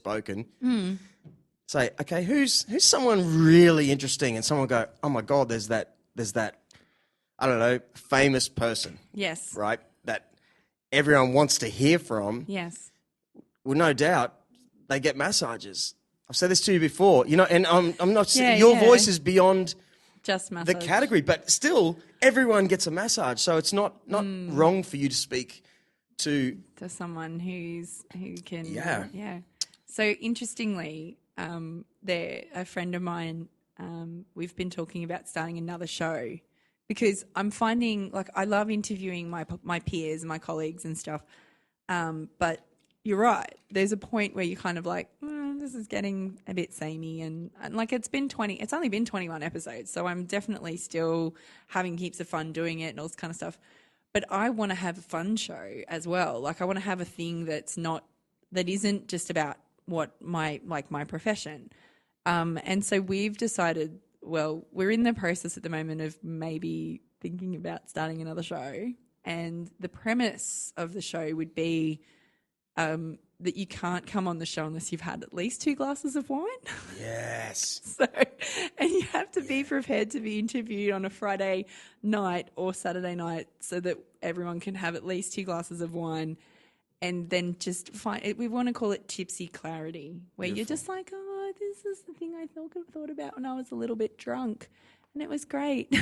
spoken. Say, okay, who's someone really interesting? And someone go, oh my God, there's that, I don't know, famous person. Yes. Right? That everyone wants to hear from. Yes. Well, no doubt they get massages. I've said this to you before, and I'm not saying your voice is beyond just massage. the category, but still everyone gets a massage. So it's not wrong for you to speak to someone who can. Yeah. So interestingly, a friend of mine, we've been talking about starting another show because I'm finding I love interviewing my peers, my colleagues and stuff. But you're right. There's a point where you're kind of like, this is getting a bit samey and it's only been 21 episodes. So I'm definitely still having heaps of fun doing it and all this kind of stuff. But I want to have a fun show as well. I want to have a thing that isn't just about what my profession. And so we've decided, we're in the process at the moment of maybe thinking about starting another show. And the premise of the show would be that you can't come on the show unless you've had at least 2 glasses of wine. Yes. And you have to be prepared to be interviewed on a Friday night or Saturday night so that everyone can have at least 2 glasses of wine. And then just we want to call it tipsy clarity, where Beautiful. You're just like, oh, this is the thing I thought about when I was a little bit drunk. And it was great.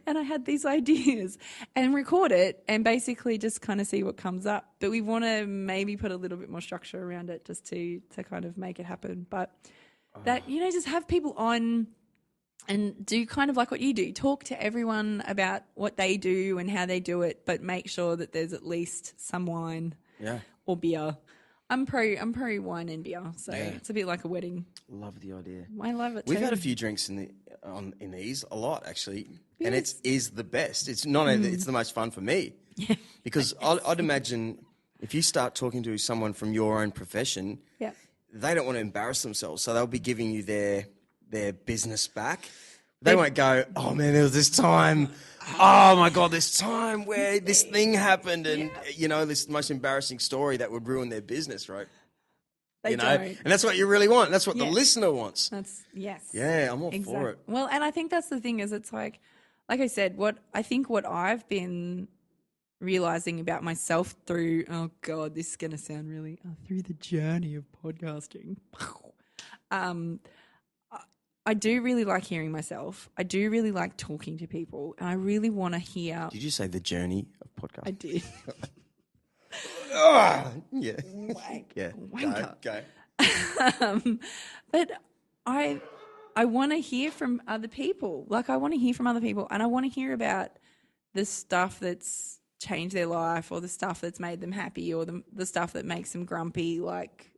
And I had these ideas and record it and basically just kind of see what comes up. But we want to maybe put a little bit more structure around it just to kind of make it happen. But that, just have people on and do kind of like what you do. Talk to everyone about what they do and how they do it, but make sure that there's at least some wine or beer. I'm pro wine and beer, so it's a bit like a wedding. Love the idea. I love it too. We've had a few drinks in these, a lot actually, and it is the best. It's not only it's the most fun for me, because I'd imagine if you start talking to someone from your own profession, they don't want to embarrass themselves, so they'll be giving you their business back. They won't go, oh man, there was this time. Oh my God, this time where this thing happened, and this most embarrassing story that would ruin their business, right? They don't. And that's what you really want. That's what the listener wants. Yeah, I'm all for it. Well, and I think that's the thing is it's like I said, what I've been realizing about myself through, oh God, this is going to sound really, through the journey of podcasting. I do really like hearing myself. I do really like talking to people, and I really want to hear. Did you say the journey of podcasting? I did. Yeah. Yeah. Wanker. Go. But I want to hear from other people. I want to hear from other people, and I want to hear about the stuff that's changed their life, or the stuff that's made them happy, or the stuff that makes them grumpy, like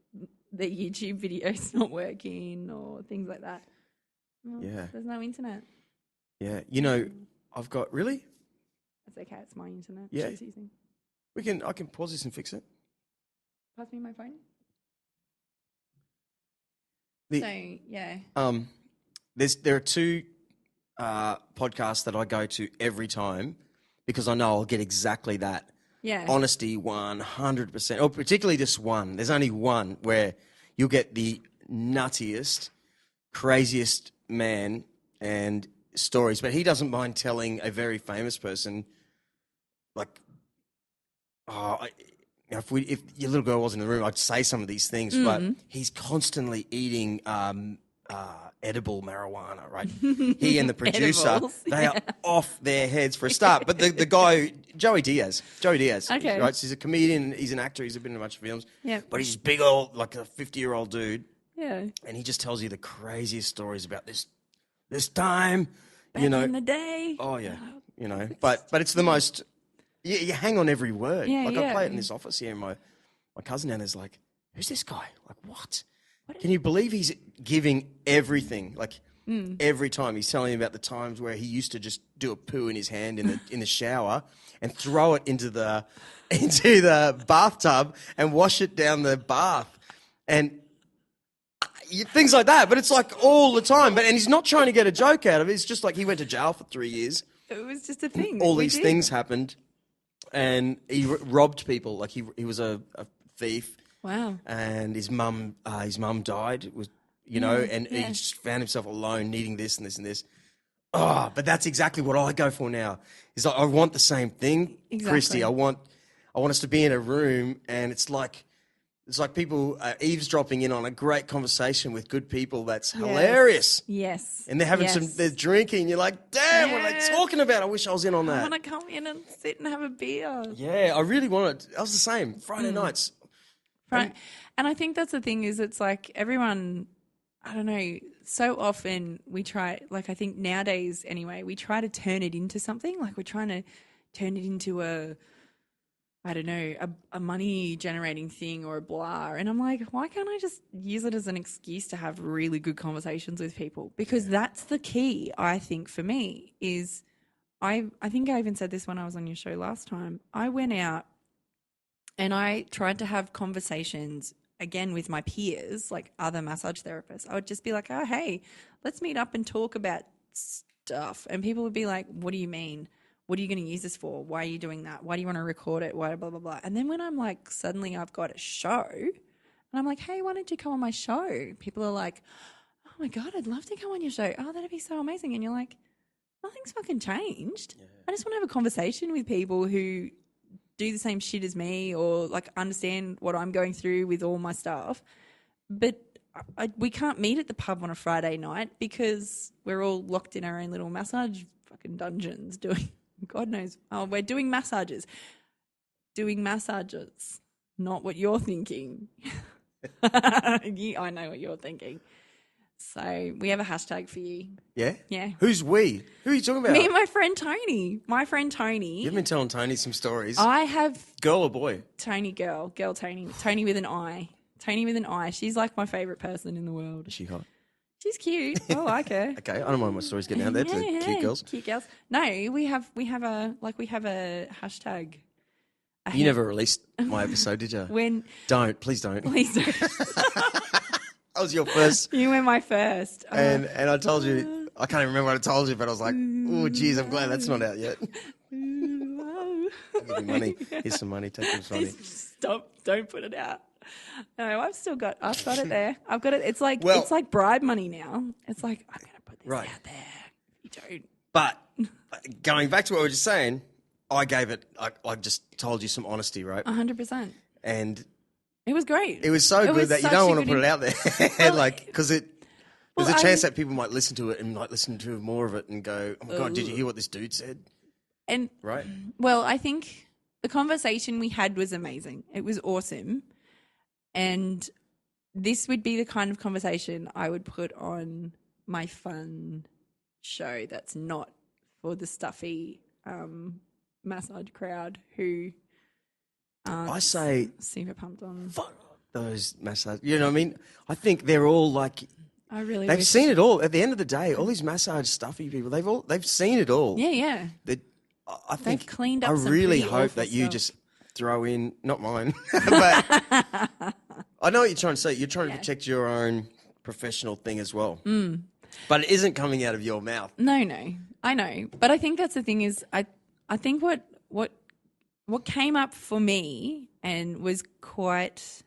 the YouTube video's not working or things like that. Well, there's no internet. Yeah. I've got... Really? That's okay. It's my internet. Yeah. She's using. I can pause this and fix it. Pass me my phone. There are 2 podcasts that I go to every time because I know I'll get exactly that. Yeah. Honesty, 100%. Or particularly just one. There's only one where you'll get the nuttiest, craziest man and stories, but he doesn't mind telling a very famous person, if your little girl was in the room, I'd say some of these things, but he's constantly eating edible marijuana, right? He and the producer, they are off their heads for a start. But the guy, Joey Diaz, okay, right? So he's a comedian, he's an actor, he's been in a bunch of films, but he's big old, like a 50-year-old dude. Yeah. And he just tells you the craziest stories about this time, back in the day. Oh yeah, but it's the most. You hang on every word. I play it in this office here, and my cousin down there's like, who's this guy? Like, what? Can you believe he's giving everything? Every time he's telling you about the times where he used to just do a poo in his hand in the shower and throw it into the bathtub and wash it down the bath and things like that. But it's like all the time. And he's not trying to get a joke out of it. It's just like he went to jail for 3 years. It was just a thing. All these things happened. And he robbed people. Like he was a thief. Wow. And his mum died. Was and he just found himself alone, needing this and this and this. Oh, but that's exactly what I go for now. Is like, I want the same thing, Exactly. Kristie. I want us to be in a room, and it's like people eavesdropping in on a great conversation with good people. That's hilarious. Yes. And they're having they're drinking. You're like, damn, what are they talking about? I wish I was in on that. I want to come in and sit and have a beer. Yeah, I really wanted. I was the same. Friday nights. Right. And I think that's the thing is it's like everyone, I don't know, so often we try, like I think nowadays anyway, we try to turn it into something. Like we're trying to turn it into a money generating thing or a blah. And I'm like, why can't I just use it as an excuse to have really good conversations with people? Because that's the key, I think, for me is I think I even said this when I was on your show last time. I went out and I tried to have conversations again with my peers, like other massage therapists. I would just be like, oh, hey, let's meet up and talk about stuff. And people would be like, what do you mean? What are you going to use this for? Why are you doing that? Why do you want to record it? Why blah, blah, blah. And then when I'm like, suddenly I've got a show and I'm like, hey, why don't you come on my show? People are like, oh my God, I'd love to come on your show. Oh, that'd be so amazing. And you're like, nothing's fucking changed. Yeah. I just want to have a conversation with people who do the same shit as me or like understand what I'm going through with all my stuff. But we can't meet at the pub on a Friday night because we're all locked in our own little massage fucking dungeons doing God knows. Oh, we're doing massages. Doing massages. Not what you're thinking. I know what you're thinking. So we have a hashtag for you. Yeah? Yeah. Who's we? Who are you talking about? Me and my friend Tony. My friend Tony. You've been telling Tony some stories. I have. Girl or boy? Tony girl. Girl Tony. Tony with an I. Tony with an I. She's like my favourite person in the world. Is she hot? She's cute. I like her. Okay, I don't mind my stories getting out there to cute girls. Cute girls. No, we have a hashtag. You never released my episode, did you? Please don't. Please don't. I was your first. You were my first. And I told you, I can't even remember what I told you, but I was like, oh, geez, I'm glad that's not out yet. I'll give you money. Here's some money. Take some money. Stop. Don't put it out. No, I've got it there. I've got it. It's like bribe money now. It's like, I'm going to put this out there. You don't. But going back to what we were just saying, I gave it, I just told you some honesty, right? 100%. And it was great. It was so good that you don't want to put it out there. Because there's a chance that people might listen to it and might listen to more of it and go, oh my God, did you hear what this dude said? And right. Well, I think the conversation we had was amazing. It was awesome. And this would be the kind of conversation I would put on my fun show that's not for the stuffy massage crowd who aren't I say super pumped on those massage. You know what I mean? I think they're all like they've seen it all. At the end of the day, all these massage stuffy people, they've seen it all. Yeah. I think they've cleaned up. I really hope that you just throw in, not mine, but I know what you're trying to say. You're trying to protect your own professional thing as well. Mm. But it isn't coming out of your mouth. No, I know. But I think that's the thing is I think what came up for me and was quite,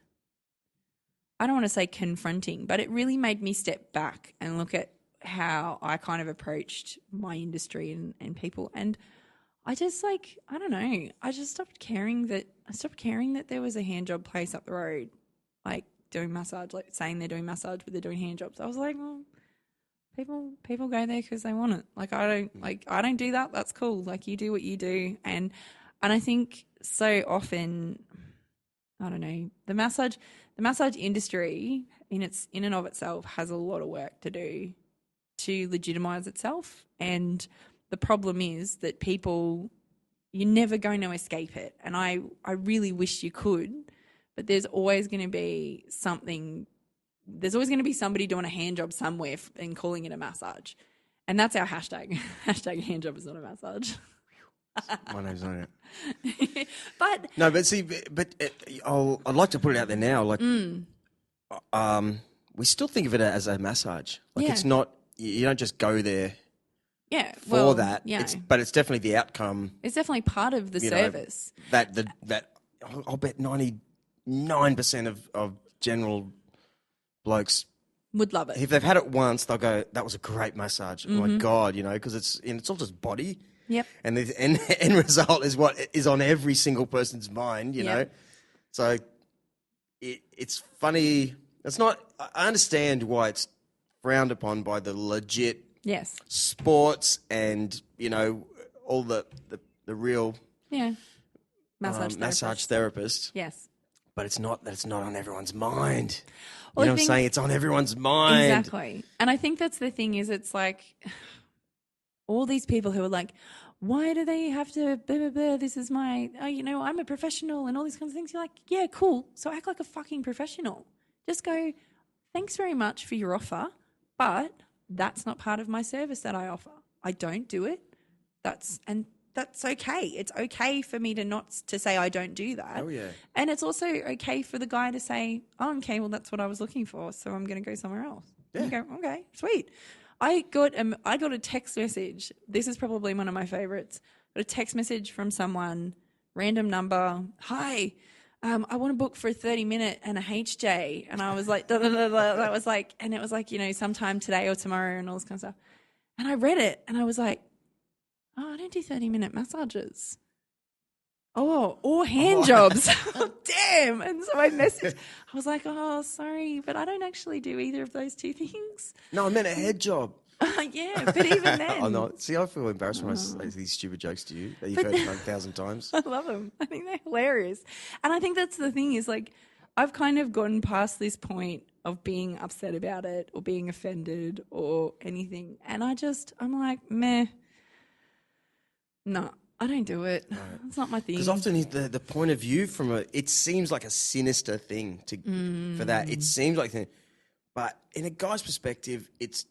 I don't want to say confronting, but it really made me step back and look at how I kind of approached my industry and people. And I just I don't know, I just stopped caring that there was a hand job place up the road, like doing massage, like saying they're doing massage, but they're doing hand jobs. I was like, well, people go there because they want it. Like I don't do that. That's cool. Like you do what you do. And I think so often, I don't know, the massage industry in and of itself has a lot of work to do to legitimize itself. And the problem is that you're never going to escape it. And I really wish you could, but there's always going to be something. There's always going to be somebody doing a hand job somewhere and calling it a massage. And that's our hashtag. Hashtag hand job is not a massage. My name's on it. But no, but see, I'd like to put it out there now. Like, we still think of it as a massage. Like it's not. You don't just go there. Yeah, for that. Yeah. But it's definitely the outcome. It's definitely part of the service. That I'll bet 90 99% of general blokes, Would love it. if they've had it once, they'll go, "That was a great massage." Oh my God, because it's all just body. Yep. And the end result is what is on every single person's mind, you know. So it's funny. It's not. I understand why it's frowned upon by the legit sports and all the real massage therapists. Yes. But it's not on everyone's mind. Well, you know what I'm saying? It's on everyone's mind. Exactly. And I think that's the thing is it's like all these people who are like, why do they have to blah, blah, blah, this is my, I'm a professional and all these kinds of things. You're like, yeah, cool. So act like a fucking professional. Just go, thanks very much for your offer, but that's not part of my service that I offer. I don't do it. That's okay. It's okay for me to say I don't do that. Oh, yeah. And it's also okay for the guy to say, oh, okay, well, that's what I was looking for, so I'm going to go somewhere else. Yeah. You go, okay, sweet. I got a text message. This is probably one of my favorites. A text message from someone, random number. Hi, I want to book for a 30-minute and a HJ. And I was like, da, da, da, da. That was like, and it was like, sometime today or tomorrow and all this kind of stuff. And I read it and I was like, oh, I don't do 30-minute massages. Oh, or hand jobs. Damn. And so I messaged. I was like, oh, sorry, but I don't actually do either of those two things. No, I meant a head job. Yeah, but even then. I'm not. See, I feel embarrassed when I say these stupid jokes to you that you've heard 1,000 times. I love them. I think they're hilarious. And I think that's the thing is like I've kind of gotten past this point of being upset about it or being offended or anything. And I'm like, meh. No, I don't do it. Right. It's not my thing. Because often the point of view it seems like a sinister thing for that. It seems like, but in a guy's perspective, it's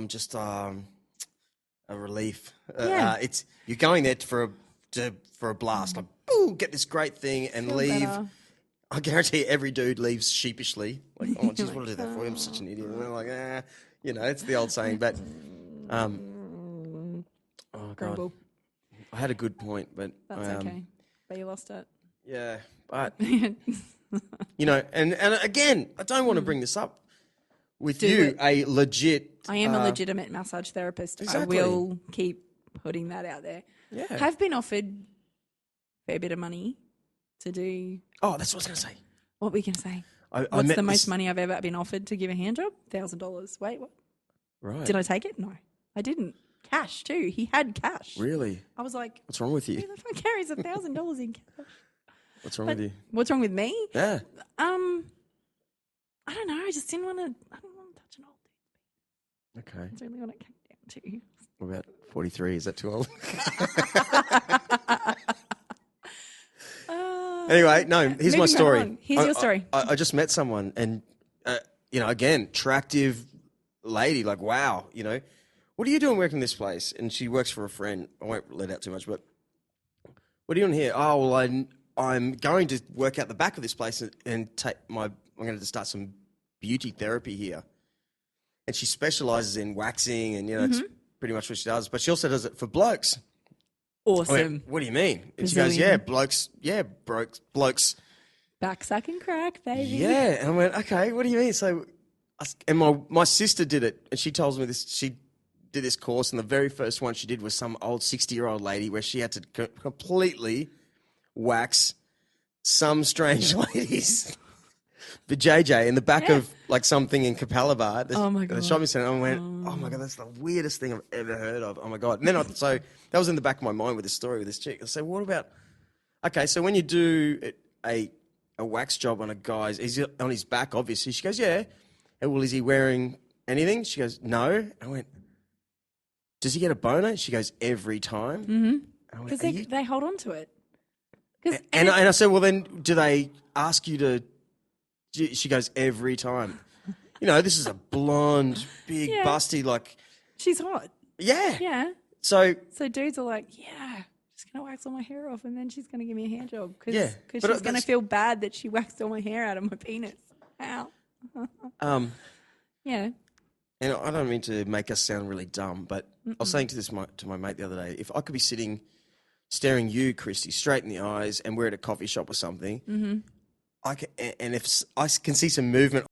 just a relief. Yeah. You're going there for a blast. Like, boo, get this great thing and Feel leave. Better. I guarantee every dude leaves sheepishly. Like, oh, geez, what did I do that for? I'm such an idiot. And they're like, it's the old saying. But, oh, God. I had a good point, but... That's okay. But you lost it. Yeah, but... and again, I don't want to bring this up with you, a legit... I am a legitimate massage therapist. Exactly. I will keep putting that out there. Yeah. Have been offered a fair bit of money to do... Oh, that's what I was going to say. What were you going to say? What's the most money I've ever been offered to give a hand job? $1,000. Wait, what? Right. Did I take it? No, I didn't. Cash too. He had cash. Really? I was like, what's wrong with you? Who the fuck carries $1,000 in cash? What's wrong with you? What's wrong with me? Yeah. I don't know. I just didn't want to touch an old dude. Okay. That's really what it came down to. What about 43? Is that too old? Anyway, no, here's my story. On. Here's your story. I just met someone and, again, attractive lady, like, wow, what are you doing working this place? And she works for a friend. I won't let out too much, but what are you doing here? Oh, well, I'm going to work out the back of this place and I'm going to start some beauty therapy here. And she specializes in waxing and, it's pretty much what she does. But she also does it for blokes. Awesome. I went, what do you mean? And she goes, yeah, blokes. Back suck and crack, baby. Yeah. And I went, okay, what do you mean? So, and my sister did it, and she tells me this. She did this course, and the very first one she did was some old 60-year-old lady where she had to completely wax some strange ladies. The JJ in the back of like something in Capalaba, the shopping centre. I went, oh my God, that's the weirdest thing I've ever heard of. Oh my God. And then so that was in the back of my mind with this story with this chick. I said, what about, okay, so when you do a wax job on a guy's, is he on his back, obviously? She goes, yeah. And well, is he wearing anything? She goes, no. I went, does he get a boner? She goes, every time. Mm-hmm. Because they hold on to it. And I said, well, then do they ask you to, she goes, every time. This is a blonde, big, busty, like... She's hot. Yeah. Yeah. So dudes are like, yeah, just going to wax all my hair off and then she's going to give me a hand job. Because she's going to feel bad that she waxed all my hair out of my penis. Ow. Yeah. And I don't mean to make us sound really dumb, but I was saying to my mate the other day, if I could be sitting staring you, Kristie, straight in the eyes, and we're at a coffee shop or something, I can, and if I can see some movement